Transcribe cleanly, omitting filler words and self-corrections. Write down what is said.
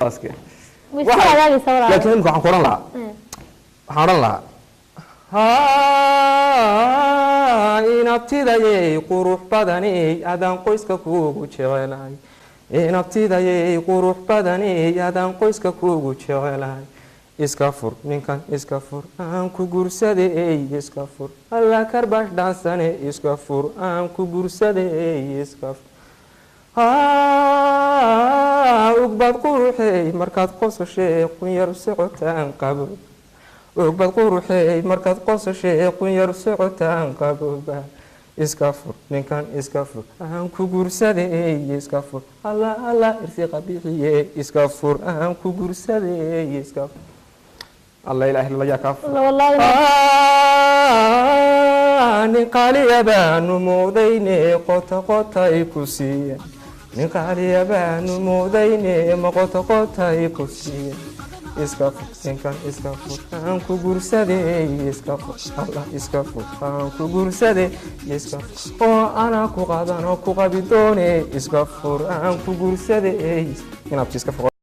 اسكي لكن انكم عن قران لا waxaan la ha inabtidayay qurux badani adan qoyska kuugu jecelahay inabtidayay qurux badani adan qoyska kuugu jecelahay iska fur ninkan iska fur aan ku gursaday iska fur alla karbash dhaasane iska fur aan ku gursaday iska fur ha ugbad quruxay markaad qosashay qun yar socotaan qabo ugbad quruxay markaad qosashay qun yar socotaan qabooba iska fur ninkan iska fur aan ku gursaday iska fur alla alla irsiqa bixiye iska fur aan ku gursaday iska fur alla ilaahi la yakaf wallahi nin qaaliya baanu moodayne qota qota ay ku siiyeen nin qaaliya baanu moodayne ma qota qota ay ku siiyeen iska fur ninkan iska fur aan ku gursaday iska fur alla iska fur aan ku gursaday iska fur oo ana ku qadan oo ku qabi doone iska fur aan ku gursaday inaad iska fur